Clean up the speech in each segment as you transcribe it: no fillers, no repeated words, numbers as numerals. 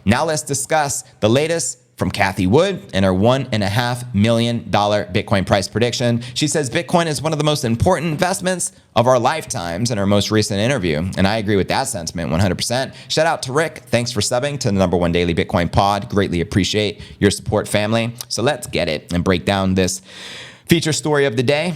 Now let's discuss the latest from Cathie Wood and her $1.5 million Bitcoin price prediction. She says Bitcoin is one of the most important investments of our lifetimes in her most recent interview. And I agree with that sentiment 100%. Shout out to Rick. Thanks for subbing to the #1 daily Bitcoin pod. Greatly appreciate your support, family. So let's get it and break down this feature story of the day.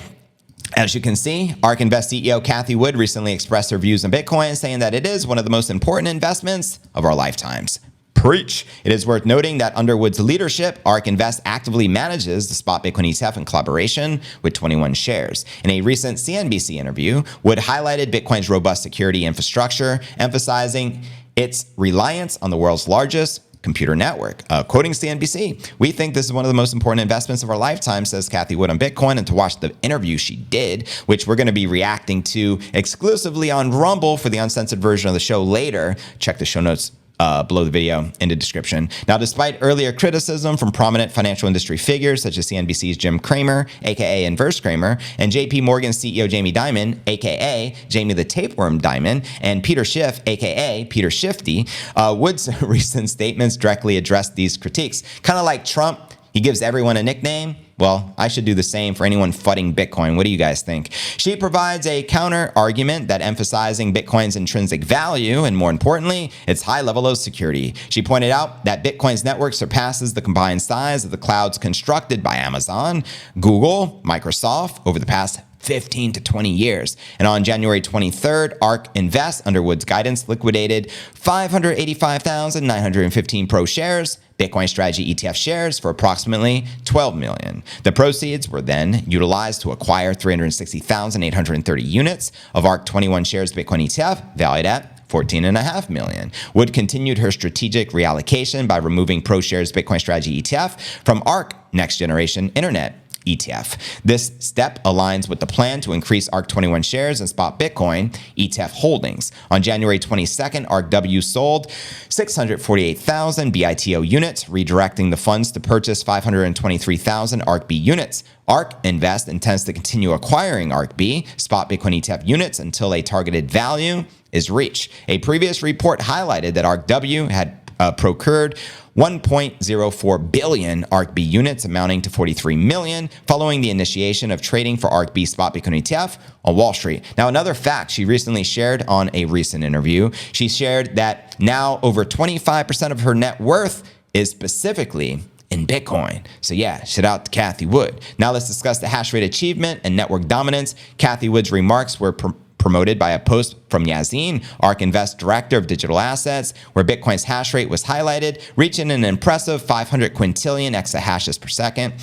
As you can see, ARK Invest CEO Cathie Wood recently expressed her views on Bitcoin, saying that it is one of the most important investments of our lifetimes. Preach. It is worth noting that under Wood's leadership, ARK Invest actively manages the spot Bitcoin ETF in collaboration with 21 Shares. In a recent CNBC interview, Wood highlighted Bitcoin's robust security infrastructure, emphasizing its reliance on the world's largest computer network. Quoting CNBC, "We think this is one of the most important investments of our lifetime," says Cathie Wood on Bitcoin. And to watch the interview she did, which we're going to be reacting to exclusively on Rumble for the uncensored version of the show later, check the show notes below the video in the description. Now, despite earlier criticism from prominent financial industry figures such as CNBC's Jim Cramer, aka Inverse Cramer, and JP Morgan's CEO Jamie Dimon, aka Jamie the Tapeworm Dimon, and Peter Schiff, aka Peter Shifty, Wood's recent statements directly addressed these critiques. Kind of like Trump, he gives everyone a nickname. Well, I should do the same for anyone fudding Bitcoin. What do you guys think? She provides a counter argument that emphasizing Bitcoin's intrinsic value and, more importantly, its high level of security. She pointed out that Bitcoin's network surpasses the combined size of the clouds constructed by Amazon, Google, Microsoft over the past 15 to 20 years. And on January 23rd, ARK Invest, under Wood's guidance, liquidated 585,915 Pro shares, Bitcoin Strategy ETF shares, for approximately $12 million. The proceeds were then utilized to acquire 360,830 units of ARK 21 Shares Bitcoin ETF, valued at $14.5 million. Wood continued her strategic reallocation by removing Pro Shares Bitcoin Strategy ETF from ARK Next Generation Internet ETF. This step aligns with the plan to increase ARK 21 Shares and spot Bitcoin ETF holdings. On January 22nd, ARKW sold 648,000 BITO units, redirecting the funds to purchase 523,000 ARKB units. ARK Invest intends to continue acquiring ARKB spot Bitcoin ETF units until a targeted value is reached. A previous report highlighted that ARKW had procured 1.04 billion ARKB units, amounting to $43 million, following the initiation of trading for ARKB spot Bitcoin ETF on Wall Street. Now, another fact she recently shared on a recent interview, she shared that now over 25% of her net worth is specifically in Bitcoin. So yeah, shout out to Cathie Wood. Now let's discuss the hash rate achievement and network dominance. Cathie Wood's remarks were promoted by a post from Yazine, ARK Invest Director of Digital Assets, where Bitcoin's hash rate was highlighted, reaching an impressive 500 quintillion exahashes per second.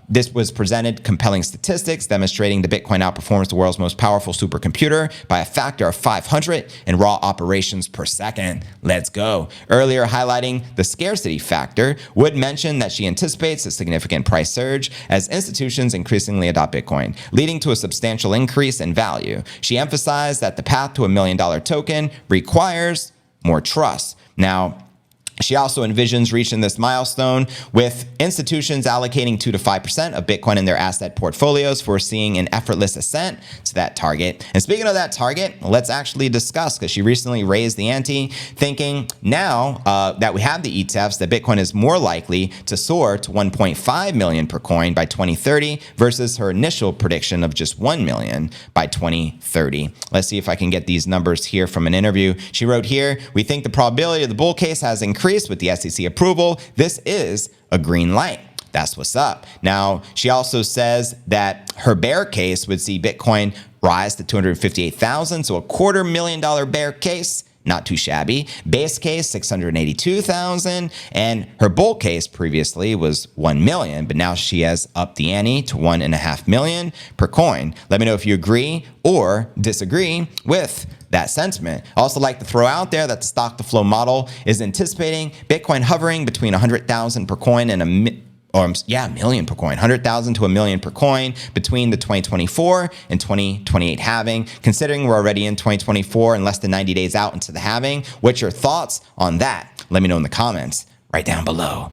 This was presented compelling statistics demonstrating the Bitcoin outperforms the world's most powerful supercomputer by a factor of 500 in raw operations per second. Let's go. Earlier highlighting the scarcity factor, Wood mentioned that she anticipates a significant price surge as institutions increasingly adopt Bitcoin, leading to a substantial increase in value. She emphasized that the path to $1 million token requires more trust. Now, she also envisions reaching this milestone with institutions allocating 2 to 5% of Bitcoin in their asset portfolios, foreseeing an effortless ascent to that target. And speaking of that target, let's actually discuss, because she recently raised the ante, thinking now that we have the ETFs, that Bitcoin is more likely to soar to 1.5 million per coin by 2030 versus her initial prediction of just 1 million by 2030. Let's see if I can get these numbers here from an interview. She wrote here, "We think the probability of the bull case has increased with the SEC approval. This is a green light." That's what's up. Now, she also says that her bear case would see Bitcoin rise to 258,000, so a $250,000 bear case. Not too shabby. Base case, 682,000. And her bull case previously was 1 million, but now she has upped the ante to 1.5 million per coin. Let me know if you agree or disagree with that sentiment. I also like to throw out there that the stock to flow model is anticipating Bitcoin hovering between 100,000 per coin and a million per coin, 100,000 to a million per coin between the 2024 and 2028 halving. Considering we're already in 2024 and less than 90 days out into the halving, what's your thoughts on that? Let me know in the comments right down below.